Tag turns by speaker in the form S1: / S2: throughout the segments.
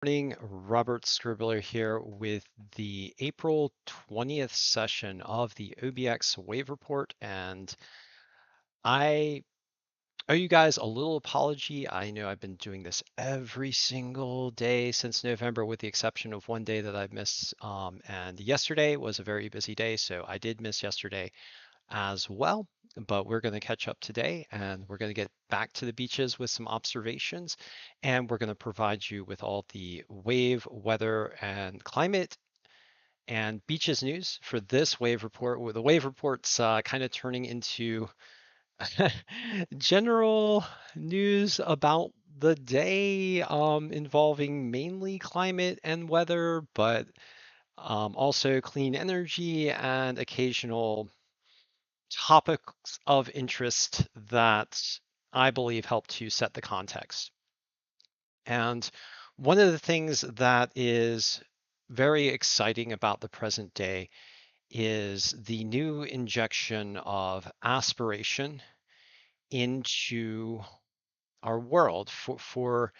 S1: Morning, Robert Scribbler here with the April 20th session of the OBX Wave Report, and I owe you guys a little apology. I know I've been doing this every single day since November, with the exception of one day that I've missed, and yesterday was a very busy day, so I did miss yesterday as well. But we're going to catch up today and we're going to get back to the beaches with some observations. And we're going to provide you with all the wave, weather, and climate and beaches news for this wave report. The wave report's kind of turning into general news about the day, involving mainly climate and weather, but also clean energy and occasional topics of interest that I believe help to set the context. And one of the things that is very exciting about the present day is the new injection of aspiration into our world. For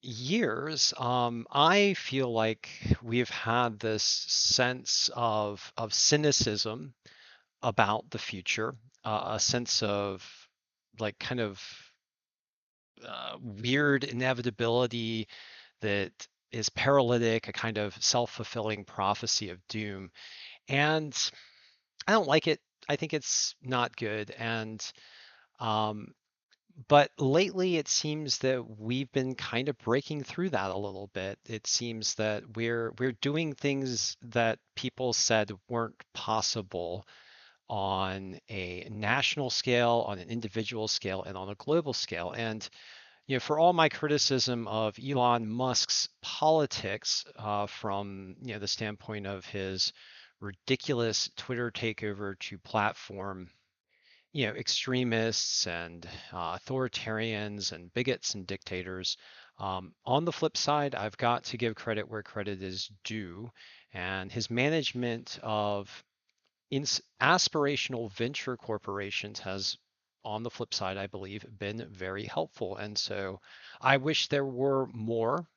S1: years, I feel like we've had this sense of cynicism about the future, a sense of like kind of weird inevitability that is paralytic, a kind of self-fulfilling prophecy of doom. And I don't like it. I think it's not good. And um, but lately it seems that we've been kind of breaking through that a little bit. It seems that we're doing things that people said weren't possible on a national scale, on an individual scale, and on a global scale. And for all my criticism of Elon Musk's politics, from the standpoint of his ridiculous Twitter takeover to platform, extremists and authoritarians and bigots and dictators. On the flip side, I've got to give credit where credit is due, and his management of aspirational venture corporations has, on the flip side, I believe, been very helpful. And so I wish there were more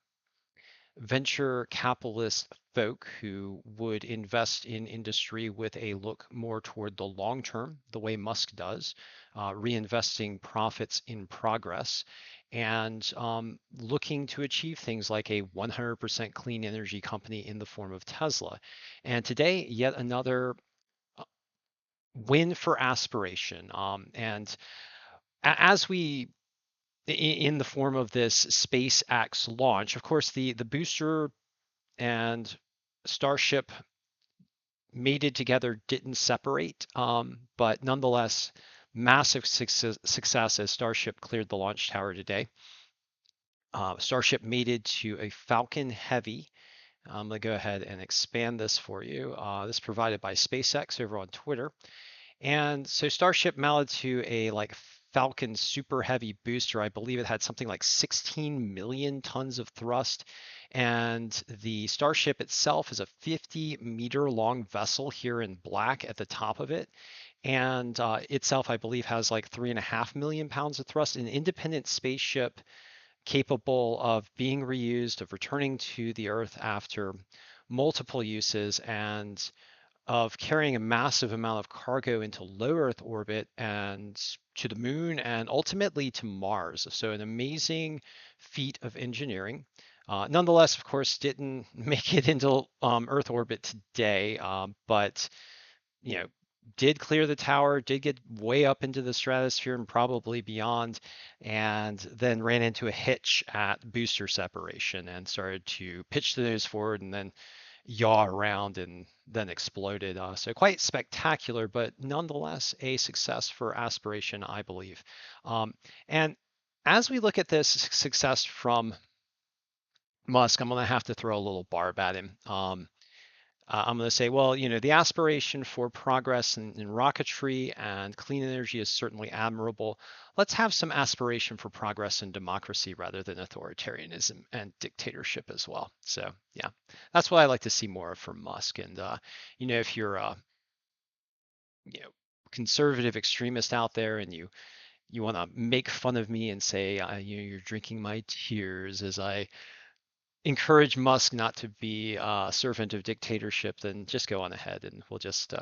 S1: venture capitalist folk who would invest in industry with a look more toward the long term, the way Musk does, reinvesting profits in progress, and looking to achieve things like a 100% clean energy company in the form of Tesla. And today, yet another win for aspiration. And as we, in the form of this SpaceX launch, of course, the booster and Starship mated together didn't separate, but nonetheless, massive success as Starship cleared the launch tower today. Starship mated to a Falcon Heavy. I'm going to go ahead and expand this for you. This is provided by SpaceX over on Twitter. And so Starship mounted to a like Falcon super heavy booster. I believe it had something like 16 million tons of thrust. And the Starship itself is a 50-meter long vessel here in black at the top of it. And itself, I believe, has like 3.5 million pounds of thrust, an independent spaceship capable of being reused, of returning to the Earth after multiple uses, and of carrying a massive amount of cargo into low Earth orbit and to the moon and ultimately to Mars. So an amazing feat of engineering. Nonetheless, of course, didn't make it into Earth orbit today, but you know, did clear the tower, did get way up into the stratosphere and probably beyond, and then ran into a hitch at booster separation and started to pitch the nose forward and then yaw around and then exploded. So quite spectacular, but nonetheless a success for aspiration, I believe. And as we look at this success from Musk, I'm going to have to throw a little barb at him. I'm going to say, well, the aspiration for progress in rocketry and clean energy is certainly admirable. Let's have some aspiration for progress in democracy rather than authoritarianism and dictatorship as well. So, yeah, that's what I like to see more of from Musk. And, if you're a you know, conservative extremist out there and you want to make fun of me and say, you're drinking my tears as I encourage Musk not to be a servant of dictatorship, then just go on ahead and we'll just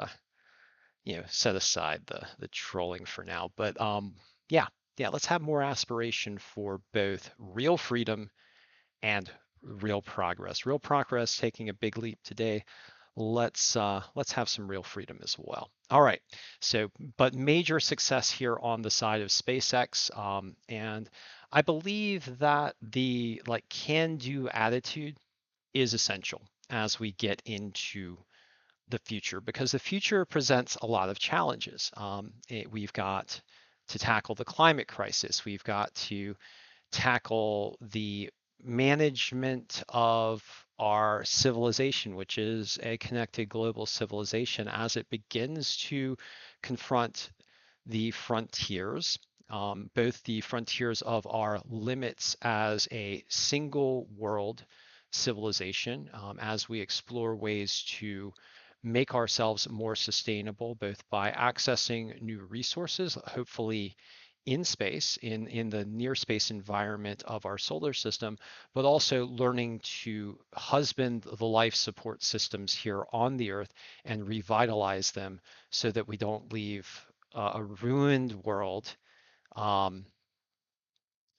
S1: set aside the trolling for now. But yeah, yeah, let's have more aspiration for both real freedom and real progress. Real progress taking a big leap today. Let's have some real freedom as well. All right. So, but major success here on the side of SpaceX, and I believe that the like can-do attitude is essential as we get into the future because the future presents a lot of challenges. We've got to tackle the climate crisis. We've got to tackle the management of our civilization, which is a connected global civilization, as it begins to confront the frontiers, both the frontiers of our limits as a single world civilization, as we explore ways to make ourselves more sustainable, both by accessing new resources, hopefully in space, in the near space environment of our solar system, but also learning to husband the life support systems here on the Earth and revitalize them so that we don't leave a ruined world um,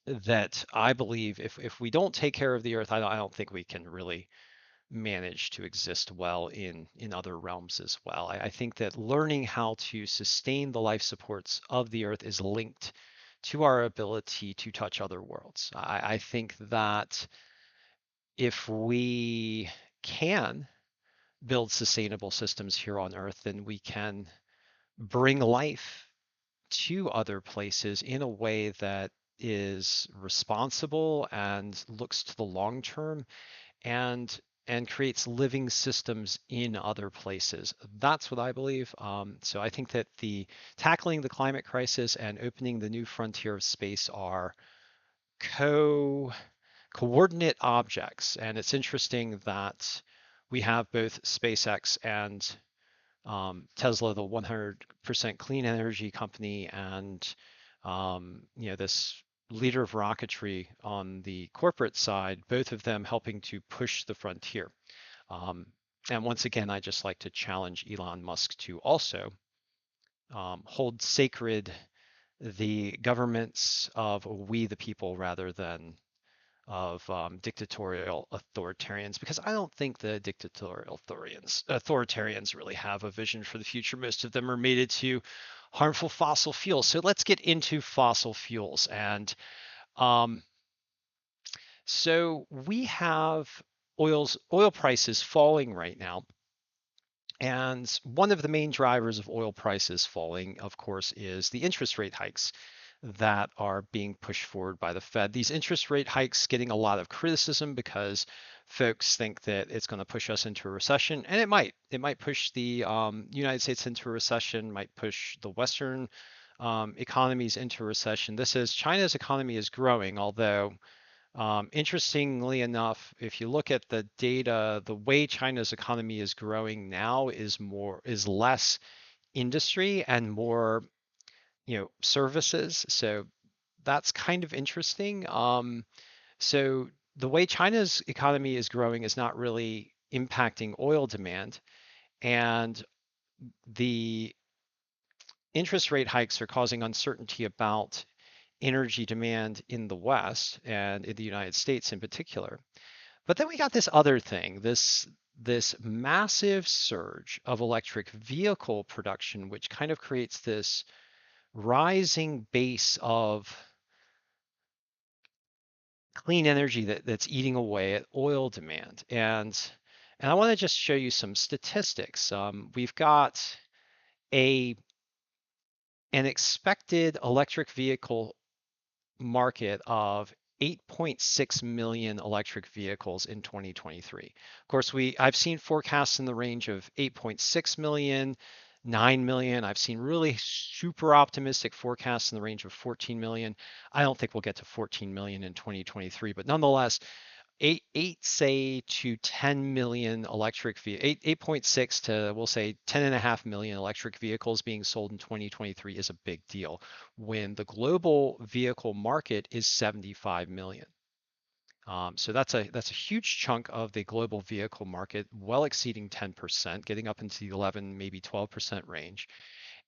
S1: that I believe if we don't take care of the Earth, I don't think we can really manage to exist well in other realms as well. I think that learning how to sustain the life supports of the Earth is linked to our ability to touch other worlds. I think that if we can build sustainable systems here on Earth, then we can bring life to other places in a way that is responsible and looks to the long term and creates living systems in other places. That's what I believe. So I think that the tackling the climate crisis and opening the new frontier of space are coordinate objects, and it's interesting that we have both SpaceX and Tesla, the 100% clean energy company, and this leader of rocketry on the corporate side, both of them helping to push the frontier. Um, and once again, I just like to challenge Elon Musk to also hold sacred the governments of we the people rather than of dictatorial authoritarians, because I don't think the dictatorial authoritarians really have a vision for the future. Most of them are mated to harmful fossil fuels. So let's get into fossil fuels. And um, so we have oil prices falling right now. And one of the main drivers of oil prices falling, of course, is the interest rate hikes that are being pushed forward by the Fed. These interest rate hikes getting a lot of criticism because folks think that it's going to push us into a recession, and it might. It might push the United States into a recession, might push the Western economies into a recession. This is China's economy is growing, although interestingly enough, if you look at the data, the way China's economy is growing now is less industry and more, services. So that's kind of interesting. So the way China's economy is growing is not really impacting oil demand, and the interest rate hikes are causing uncertainty about energy demand in the West and in the United States in particular. But then we got this other thing, this massive surge of electric vehicle production, which kind of creates this rising base of clean energy that's eating away at oil demand. And I want to just show you some statistics. We've got a an expected electric vehicle market of 8.6 million electric vehicles in 2023. Of course, I've seen forecasts in the range of 8.6 million, 9 million. I've seen really super optimistic forecasts in the range of 14 million. I don't think we'll get to 14 million in 2023, but nonetheless, eight say to 10 million electric 8.6 to we'll say 10.5 million electric vehicles being sold in 2023 is a big deal when the global vehicle market is 75 million. So that's a huge chunk of the global vehicle market, well exceeding 10%, getting up into the 11, maybe 12% range.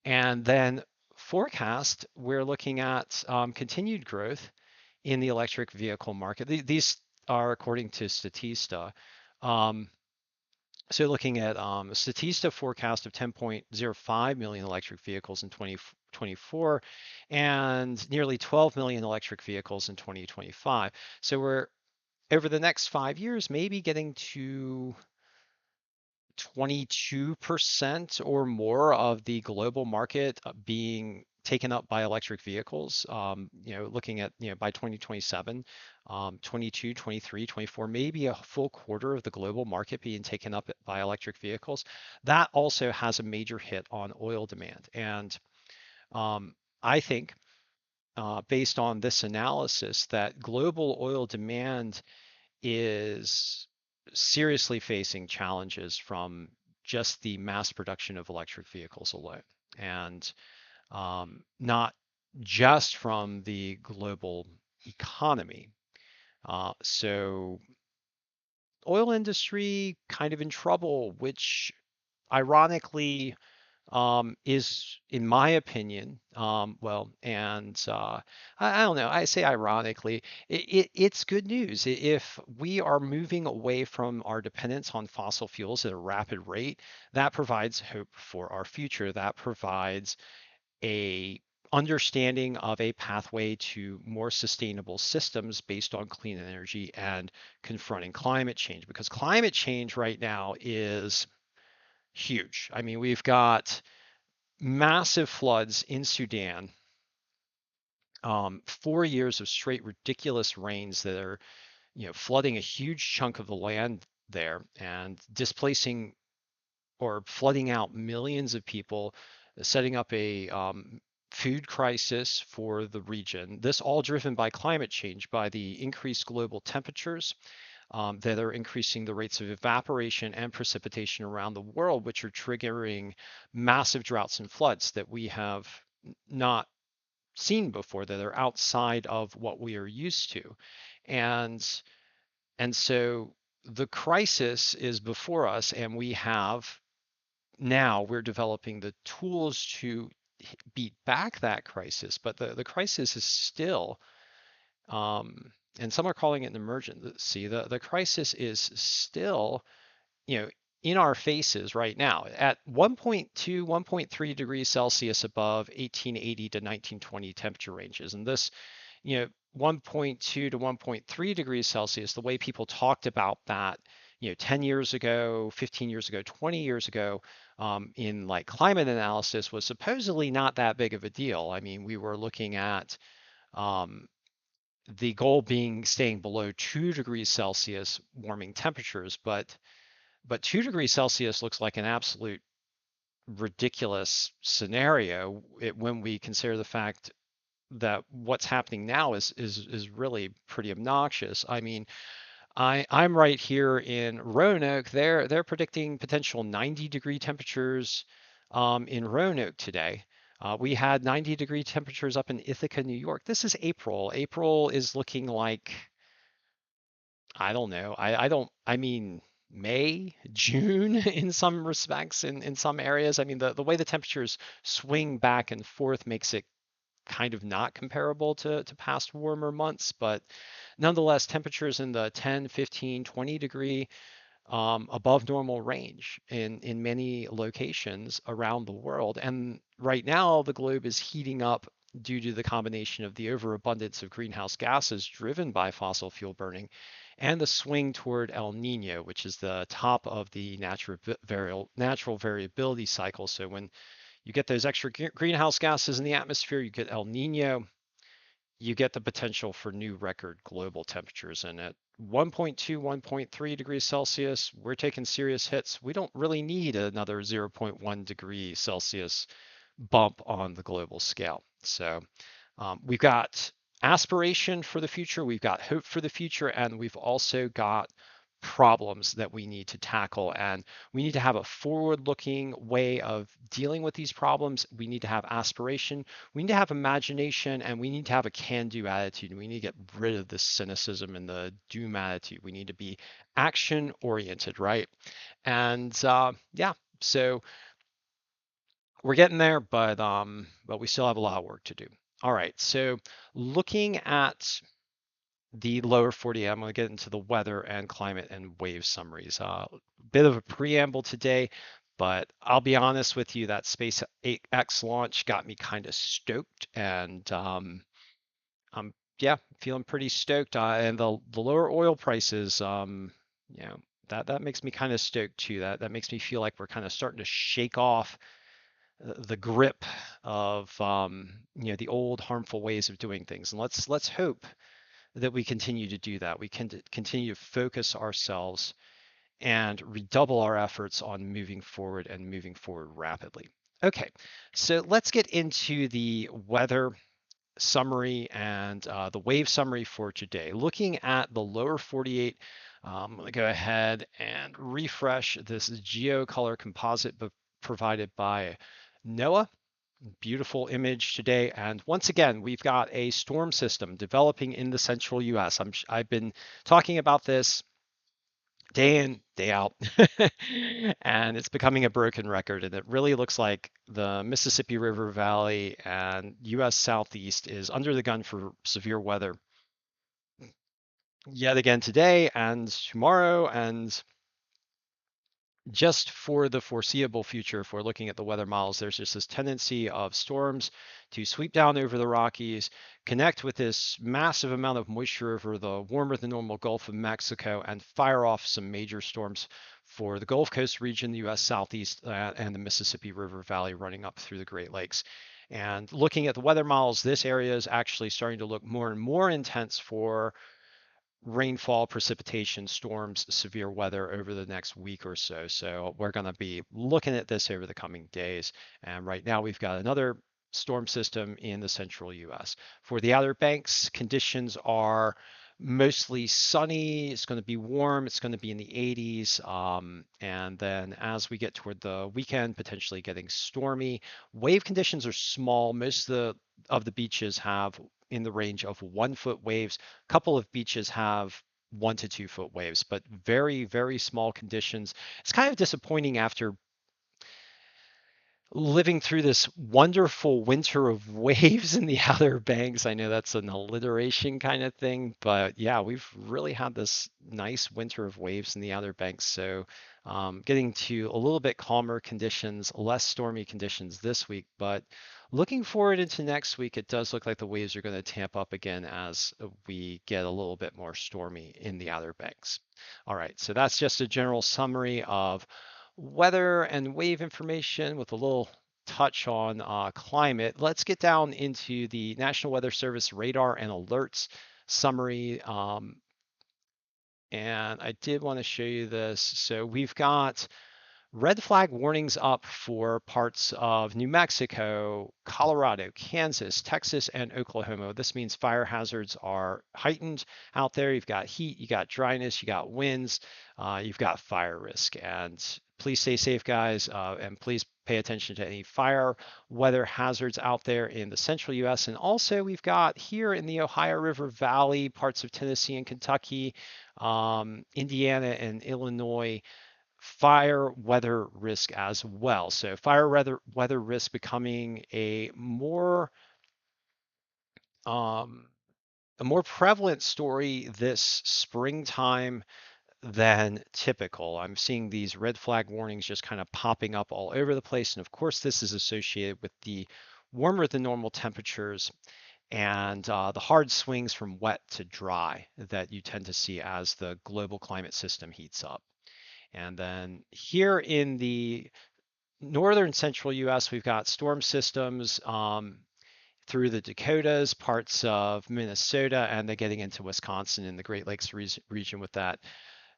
S1: And then forecast, we're looking at continued growth in the electric vehicle market. These are according to Statista. Um, so looking at Statista forecast of 10.05 million electric vehicles in 2024 and nearly 12 million electric vehicles in 2025. So we're over the next 5 years, maybe getting to 22% or more of the global market being taken up by electric vehicles. Looking at, by 2027, 22, 23, 24, maybe a full quarter of the global market being taken up by electric vehicles. That also has a major hit on oil demand. And I think, based on this analysis, that global oil demand is seriously facing challenges from just the mass production of electric vehicles alone, and not just from the global economy. So oil industry kind of in trouble, which ironically is, in my opinion, I don't know, I say ironically, it's good news. If we are moving away from our dependence on fossil fuels at a rapid rate, that provides hope for our future. That provides a understanding of a pathway to more sustainable systems based on clean energy and confronting climate change, because climate change right now is huge. I mean, we've got massive floods in Sudan, 4 years of straight ridiculous rains that are, flooding a huge chunk of the land there and displacing or flooding out millions of people, setting up a food crisis for the region. This all driven by climate change, by the increased global temperatures that are increasing the rates of evaporation and precipitation around the world, which are triggering massive droughts and floods that we have not seen before, that are outside of what we are used to. And and so the crisis is before us, and we're developing the tools to beat back that crisis. But the crisis is still, and some are calling it an emergency. The crisis is still, you know, in our faces right now at 1.2, 1.3 degrees Celsius above 1880 to 1920 temperature ranges. And this, 1.2 to 1.3 degrees Celsius, the way people talked about that, 10 years ago, 15 years ago, 20 years ago, in like climate analysis was supposedly not that big of a deal. I mean, we were looking at um, the goal being staying below 2 degrees Celsius warming temperatures, but 2 degrees Celsius looks like an absolute ridiculous scenario when we consider the fact that what's happening now is really pretty obnoxious. I mean, I'm right here in Roanoke. They're predicting potential 90-degree temperatures in Roanoke today. We had 90-degree temperatures up in Ithaca, New York. This is April. April is looking like, I don't know. I mean, May, June in some respects, in some areas. I mean, the way the temperatures swing back and forth makes it kind of not comparable to past warmer months, but nonetheless, temperatures in the 10, 15, 20 degree above normal range in many locations around the world. And right now, the globe is heating up due to the combination of the overabundance of greenhouse gases driven by fossil fuel burning and the swing toward El Nino, which is the top of the natural variability cycle. So when you get those extra greenhouse gases in the atmosphere, you get El Nino, you get the potential for new record global temperatures. And at 1.2, 1.3 degrees Celsius, we're taking serious hits. We don't really need another zero point 0.1 degree Celsius bump on the global scale. So we've got aspiration for the future, we've got hope for the future, and we've also got problems that we need to tackle. And we need to have a forward-looking way of dealing with these problems. We need to have aspiration, we need to have imagination, and we need to have a can-do attitude. We need to get rid of this cynicism and the doom attitude. We need to be action-oriented, right? And yeah, so we're getting there, but we still have a lot of work to do. All right, so looking at the lower 48, I'm going to get into the weather and climate and wave summaries. Bit of a preamble today, but I'll be honest with you, that SpaceX launch got me kind of stoked, and I'm yeah, feeling pretty stoked. And the lower oil prices, you know, that makes me kind of stoked too. That makes me feel like we're kind of starting to shake off the grip of the old harmful ways of doing things. And let's hope that we continue to do that. We can continue to focus ourselves and redouble our efforts on moving forward and moving forward rapidly. Okay, so let's get into the weather summary and the wave summary for today. Looking at the lower 48, I'm going to go ahead and refresh this GeoColor composite provided by NOAA. Beautiful image today. And once again, we've got a storm system developing in the central US. I've been talking about this day in, day out, and it's becoming a broken record. And it really looks like the Mississippi River Valley and US Southeast is under the gun for severe weather yet again today and tomorrow, and just for the foreseeable future. If we're looking at the weather models, there's just this tendency of storms to sweep down over the Rockies, connect with this massive amount of moisture over the warmer than normal Gulf of Mexico, and fire off some major storms for the Gulf Coast region, the US Southeast, and the Mississippi River Valley running up through the Great Lakes. And looking at the weather models, this area is actually starting to look more and more intense for rainfall, precipitation, storms, severe weather over the next week or so. So we're going to be looking at this over the coming days. And right now we've got another storm system in the central US. For the Outer Banks, conditions are mostly sunny. It's going to be warm. It's going to be in the 80s. And then as we get toward the weekend, potentially getting stormy. Wave conditions are small. Most of the beaches have in the range of 1 foot waves. A couple of beaches have 1 to 2 foot waves, but very, very small conditions. It's kind of disappointing after living through this wonderful winter of waves in the Outer Banks. I know that's an alliteration kind of thing, but yeah, we've really had this nice winter of waves in the Outer Banks. So getting to a little bit calmer conditions, less stormy conditions this week, but looking forward into next week, it does look like the waves are going to tamp up again as we get a little bit more stormy in the Outer Banks. All right, so that's just a general summary of weather and wave information with a little touch on climate. Let's get down into the National Weather Service radar and alerts summary. And I did want to show you this. So we've got red flag warnings up for parts of New Mexico, Colorado, Kansas, Texas, and Oklahoma. This means fire hazards are heightened out there. You've got heat, you got dryness, you got winds, you've got fire risk. And please stay safe, guys, and please pay attention to any fire weather hazards out there in the central US. And also, we've got here in the Ohio River Valley, parts of Tennessee and Kentucky, Indiana and Illinois, fire weather risk as well. So fire weather risk becoming um, a more prevalent story this springtime than typical. I'm seeing these red flag warnings just kind of popping up all over the place. And of course, this is associated with the warmer than normal temperatures and the hard swings from wet to dry that you tend to see as the global climate system heats up. And then here in the northern central US, we've got storm systems through the Dakotas, parts of Minnesota, and they're getting into Wisconsin and the Great Lakes region with that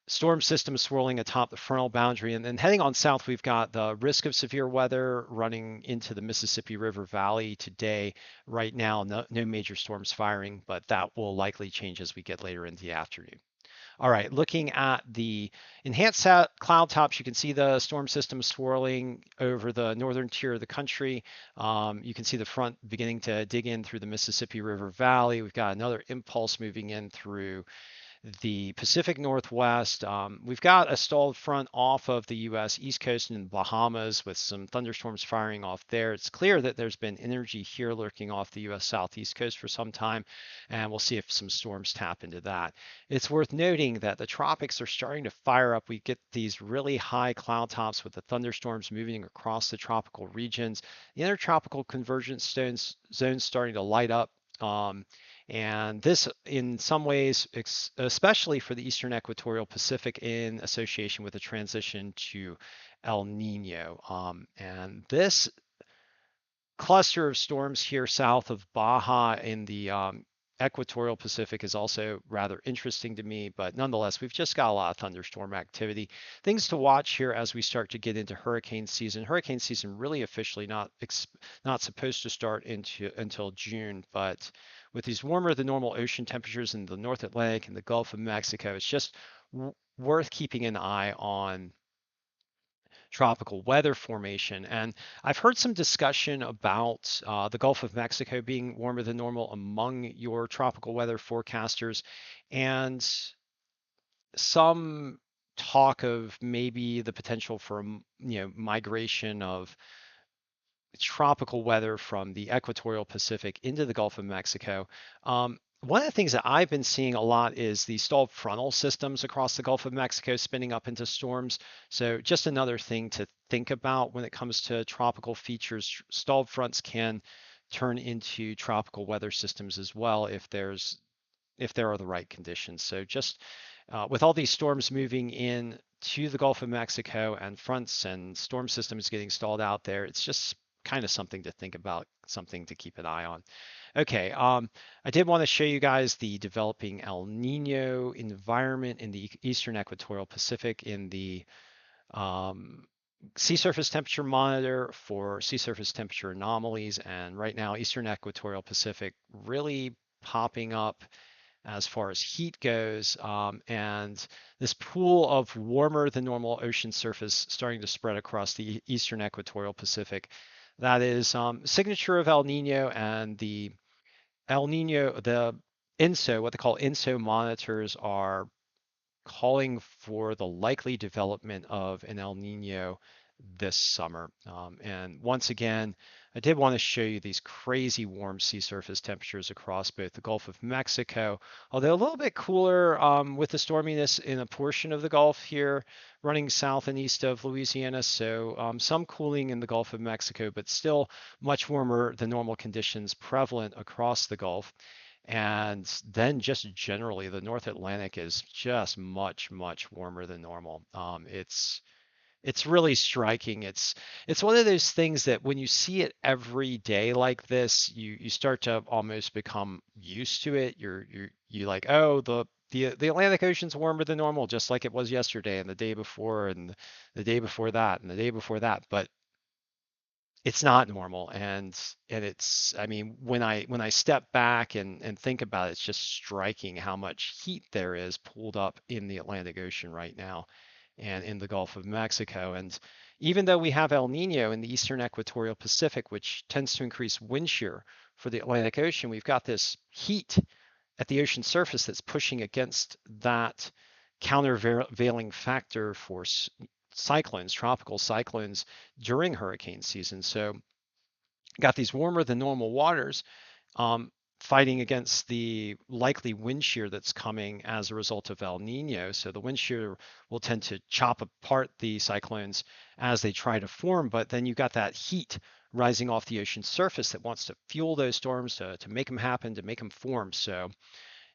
S1: storm system swirling atop the frontal boundary. And then heading on south, we've got the risk of severe weather running into the Mississippi River Valley today. Right now, no major storms firing, but that will likely change as we get later into the afternoon. All right, looking at the enhanced cloud tops, you can see the storm system swirling over the northern tier of the country. You can see the front beginning to dig in through the Mississippi River Valley. We've got another impulse moving in through the Pacific Northwest. We've got a stalled front off of the U.S. East Coast and the Bahamas with some thunderstorms firing off there. It's clear that there's been energy here lurking off the U.S. Southeast coast for some time, and we'll see if some storms tap into that. It's worth noting that the tropics are starting to fire up. We get these really high cloud tops with the thunderstorms moving across the tropical regions. The intertropical convergence zones starting to light up. And this, in some ways, especially for the Eastern Equatorial Pacific, in association with the transition to El Nino. And this cluster of storms here south of Baja in the equatorial Pacific is also rather interesting to me, but nonetheless, we've just got a lot of thunderstorm activity. Things to watch here as we start to get into hurricane season. Hurricane season really officially not supposed to start until June, but with these warmer than normal ocean temperatures in the North Atlantic and the Gulf of Mexico, it's just worth keeping an eye on tropical weather formation. And I've heard some discussion about the Gulf of Mexico being warmer than normal among your tropical weather forecasters, and some talk of maybe the potential for migration of tropical weather from the equatorial Pacific into the Gulf of Mexico. One of the things that I've been seeing a lot is the stalled frontal systems across the Gulf of Mexico spinning up into storms. So just another thing to think about when it comes to tropical features. Stalled fronts can turn into tropical weather systems as well if there are the right conditions. So just with all these storms moving in to the Gulf of Mexico and fronts and storm systems getting stalled out there, it's just kind of something to think about, something to keep an eye on. Okay, I did want to show you guys the developing El Nino environment in the Eastern Equatorial Pacific in the sea surface temperature monitor for sea surface temperature anomalies. And right now, Eastern Equatorial Pacific really popping up as far as heat goes, and this pool of warmer than normal ocean surface starting to spread across the Eastern Equatorial Pacific. That is signature of El Nino, and the El Nino, the INSO, what they call INSO monitors, are calling for the likely development of an El Nino this summer. And once again, I did want to show you these crazy warm sea surface temperatures across both the Gulf of Mexico, although a little bit cooler with the storminess in a portion of the Gulf here running south and east of Louisiana. So some cooling in the Gulf of Mexico, but still much warmer than normal conditions prevalent across the Gulf. And then just generally, the North Atlantic is just much, much warmer than normal. It's really striking. It's one of those things that when you see it every day like this, you start to almost become used to it. You like, oh, the Atlantic Ocean's warmer than normal, just like it was yesterday and the day before and the day before that and the day before that. But it's not normal, and it's, I mean, when I step back and think about it, it's just striking how much heat there is pulled up in the Atlantic Ocean right now and in the Gulf of Mexico. And even though we have El Nino in the Eastern Equatorial Pacific, which tends to increase wind shear for the Atlantic Ocean, we've got this heat at the ocean surface that's pushing against that countervailing factor for cyclones, tropical cyclones during hurricane season. So got these warmer than normal waters fighting against the likely wind shear that's coming as a result of El Nino. So the wind shear will tend to chop apart the cyclones as they try to form, but then you've got that heat rising off the ocean surface that wants to fuel those storms to make them happen, to make them form. So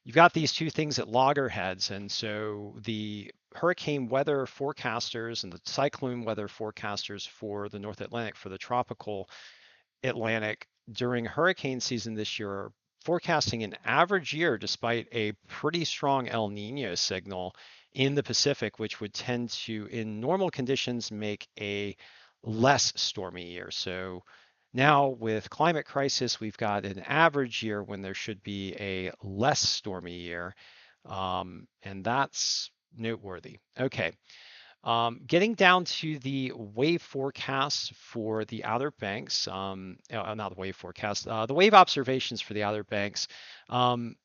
S1: you've got these two things at loggerheads. And so the hurricane weather forecasters and the cyclone weather forecasters for the North Atlantic, for the tropical Atlantic during hurricane season this year, are forecasting an average year despite a pretty strong El Nino signal in the Pacific, which would tend to, in normal conditions, make a less stormy year. So now with climate crisis, we've got an average year when there should be a less stormy year. And that's noteworthy. Okay. Getting down to the wave forecast for the Outer Banks, not the wave forecast, the wave observations for the Outer Banks.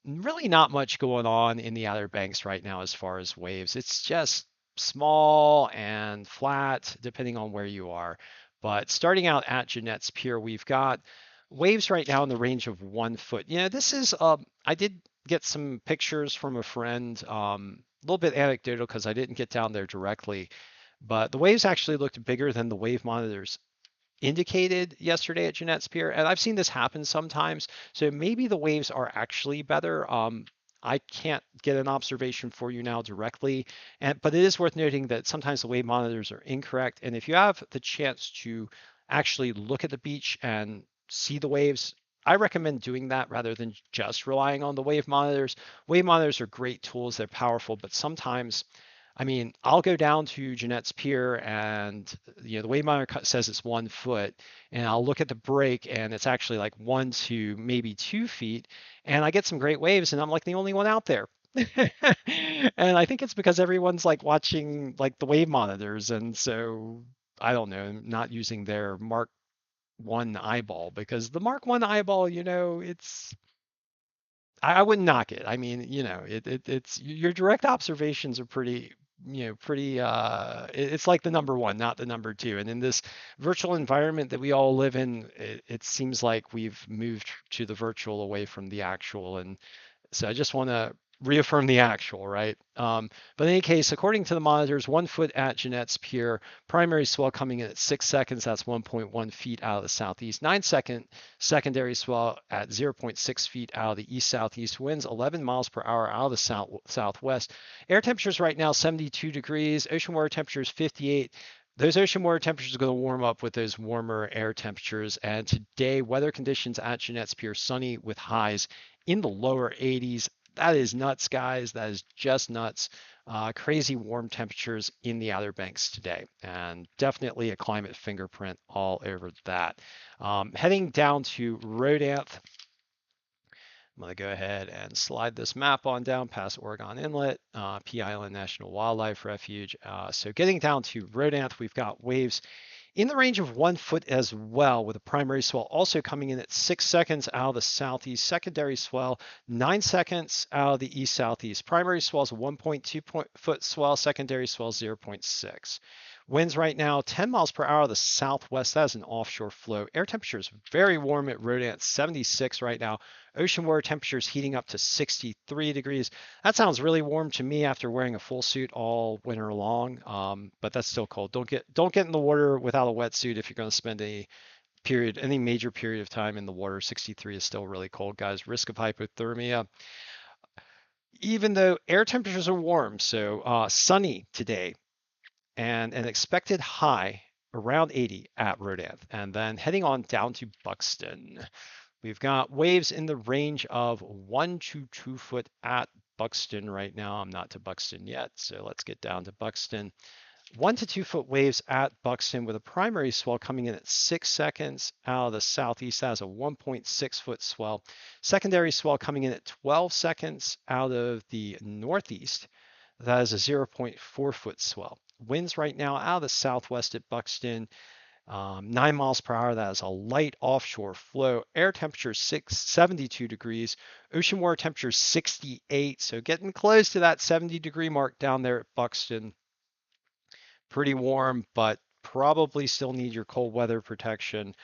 S1: Really not much going on in the Outer Banks right now as far as waves. It's just small and flat depending on where you are. But starting out at Jeanette's Pier, we've got waves right now in the range of 1 foot. This is, I did get some pictures from a friend. A little bit anecdotal because I didn't get down there directly, but the waves actually looked bigger than the wave monitors indicated yesterday at Jeanette's Pier, and I've seen this happen sometimes. So maybe the waves are actually better. I can't get an observation for you now directly, but it is worth noting that sometimes the wave monitors are incorrect. And if you have the chance to actually look at the beach and see the waves, I recommend doing that rather than just relying on the wave monitors. Wave monitors are great tools, they're powerful, but sometimes I'll go down to Jeanette's Pier and the wave monitor says it's 1 foot, and I'll look at the break and it's actually like 1 to maybe 2 feet, and I get some great waves, and I'm like the only one out there. And I think it's because everyone's like watching like the wave monitors, and so I don't know, not using their Mark One eyeball because the Mark One eyeball, I wouldn't knock it. It's your direct observations are it's like the number one, not the number two. And in this virtual environment that we all live in, it seems like we've moved to the virtual away from the actual. And so I just want to reaffirm the actual, right? But in any case, according to the monitors, 1 foot at Jeanette's Pier, primary swell coming in at 6 seconds, that's 1.1 feet out of the southeast. 9 second secondary swell at 0.6 feet out of the east southeast. Winds 11 miles per hour out of the southwest. Air temperatures right now 72 degrees. Ocean water temperatures 58. Those ocean water temperatures are going to warm up with those warmer air temperatures. And today, weather conditions at Jeanette's Pier sunny with highs in the lower 80s. That is nuts, guys. That is just nuts. Crazy warm temperatures in the Outer Banks today, and definitely a climate fingerprint all over that. Heading down to Rodanth, I'm going to go ahead and slide this map on down past Oregon Inlet, Pea Island National Wildlife Refuge. So getting down to Rodanth, we've got waves in the range of 1 foot as well, with a primary swell also coming in at 6 seconds out of the southeast. Secondary swell 9 seconds out of the east southeast. Primary swell is a 1.2-foot swell. Secondary swell 0.6. Winds right now 10 miles per hour of the southwest. That is an offshore flow. Air temperature is very warm at Rodan, 76 right now. Ocean water temperatures heating up to 63 degrees. That sounds really warm to me after wearing a full suit all winter long, but that's still cold. Don't get in the water without a wetsuit if you're going to spend any major period of time in the water. 63 is still really cold, guys. Risk of hypothermia. Even though air temperatures are warm, so sunny today and an expected high around 80 at Rodanth. And then heading on down to Buxton. We've got waves in the range of 1 to 2 foot at Buxton right now. I'm not to Buxton yet, so let's get down to Buxton. 1 to 2 foot waves at Buxton with a primary swell coming in at 6 seconds out of the southeast. That is a 1.6-foot swell. Secondary swell coming in at 12 seconds out of the northeast. That is a 0.4-foot swell. Winds right now out of the southwest at Buxton, 9 miles per hour. That is a light offshore flow. Air temperature 72 degrees. Ocean water temperature 68. So getting close to that 70-degree mark down there at Buxton. Pretty warm, but probably still need your cold weather protection.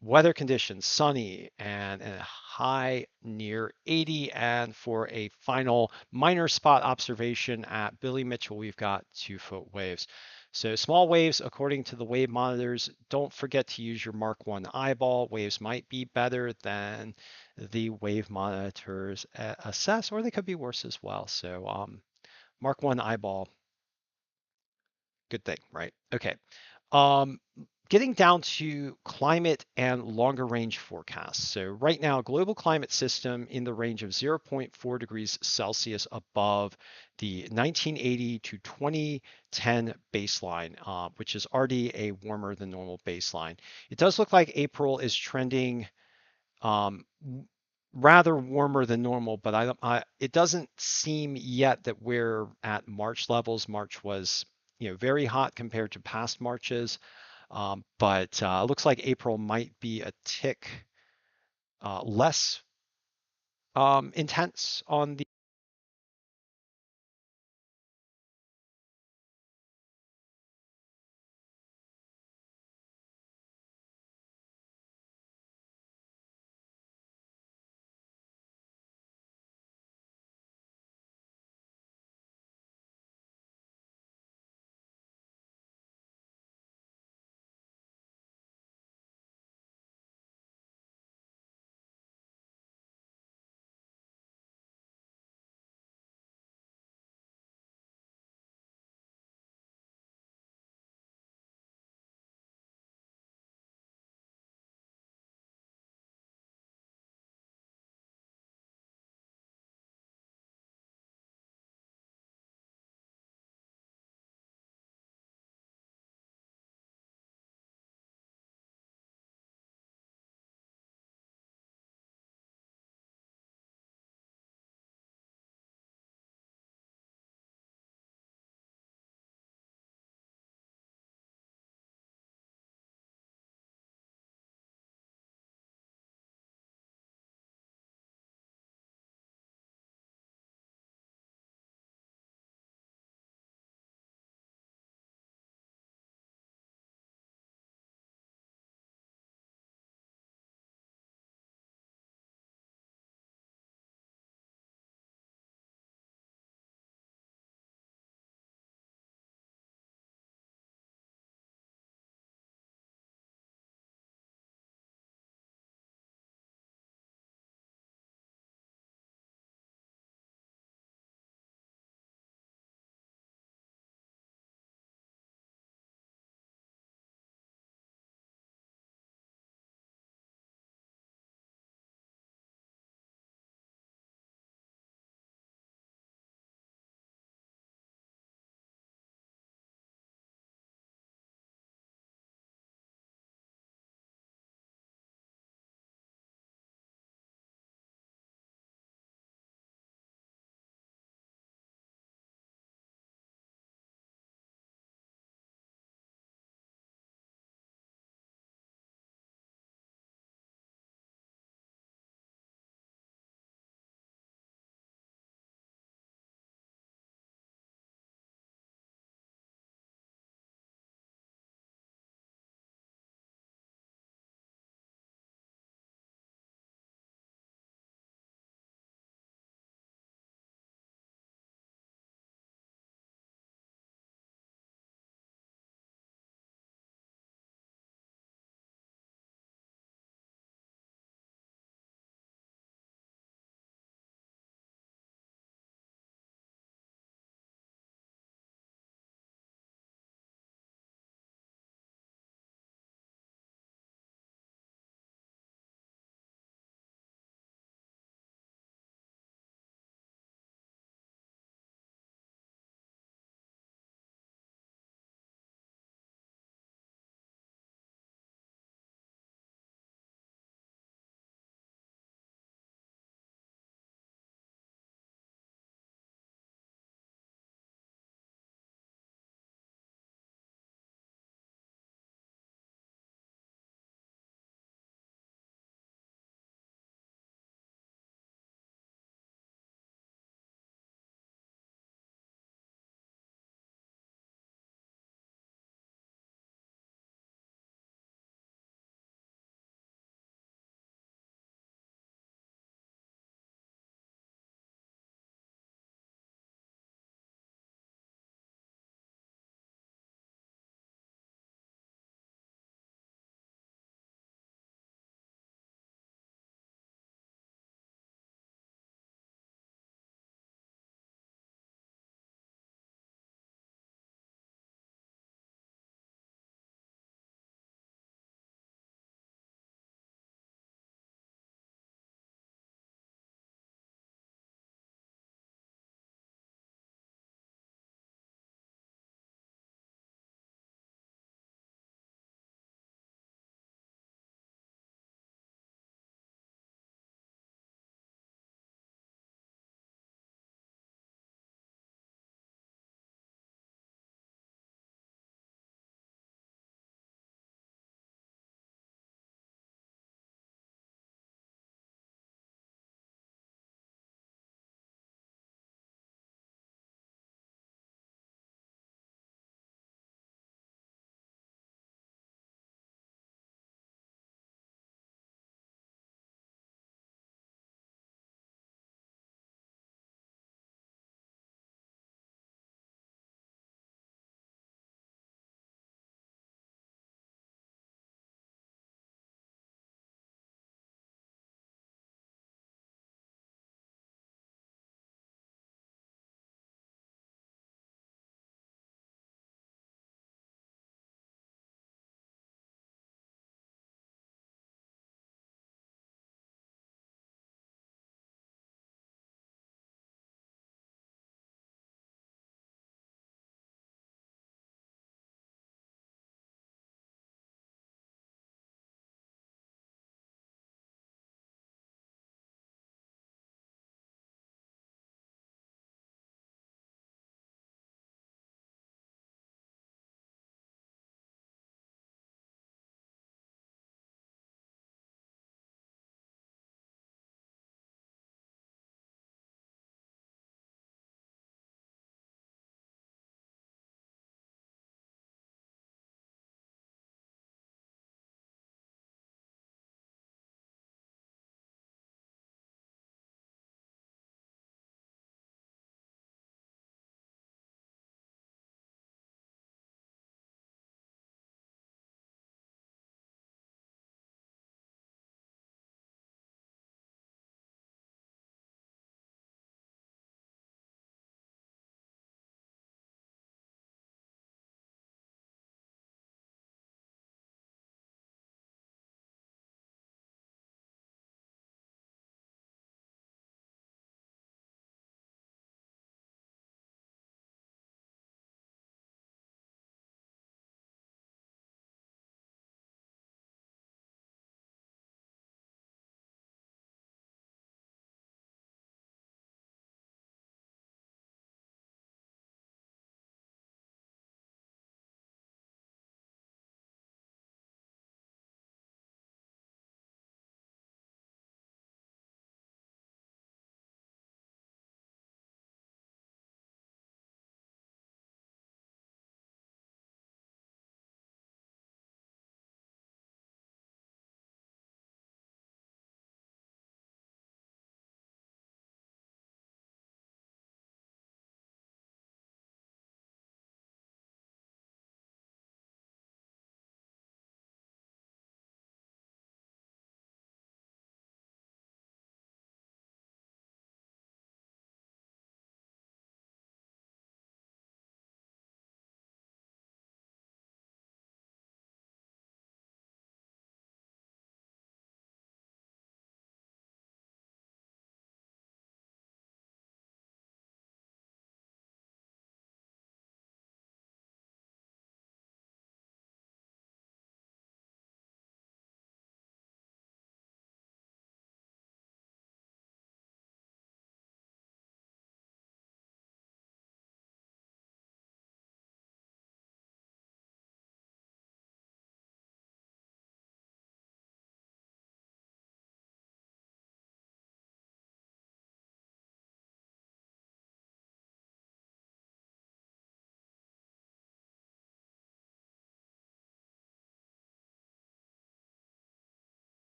S1: Weather conditions sunny and a high near 80. And for a final minor spot observation at Billy Mitchell, we've got 2-foot waves. So small waves, according to the wave monitors. Don't forget to use your Mark One eyeball. Waves might be better than the wave monitors assess, or they could be worse as well. So Mark One eyeball, good thing, right? Okay. Um, Getting down to climate and longer range forecasts. So right now, global climate system in the range of 0.4 degrees Celsius above the 1980 to 2010 baseline, which is already a warmer than normal baseline. It does look like April is trending um, rather warmer than normal, but it doesn't seem yet that we're at March levels. March was, very hot compared to past Marches, but it looks like April might be a tick less intense on the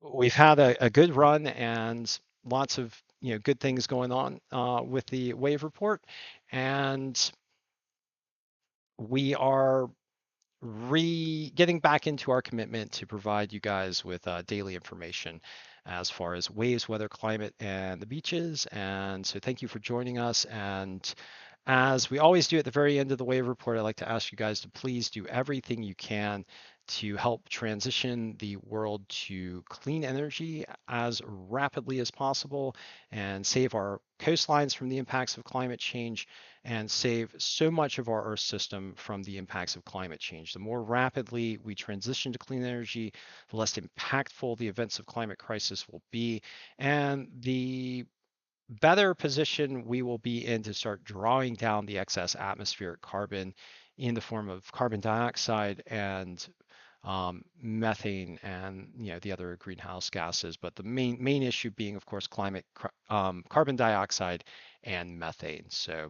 S1: we've had a good run and lots of good things going on with the wave report, and we are getting back into our commitment to provide you guys with daily information as far as waves, weather, climate, and the beaches. And so thank you for joining us. And as we always do at the very end of the wave report, I'd like to ask you guys to please do everything you can to help transition the world to clean energy as rapidly as possible and save our coastlines from the impacts of climate change and save so much of our Earth system from the impacts of climate change. The more rapidly we transition to clean energy, the less impactful the events of climate crisis will be, and the better position we will be in to start drawing down the excess atmospheric carbon in the form of carbon dioxide and methane and the other greenhouse gases. But the main issue being, of course, carbon dioxide and methane. So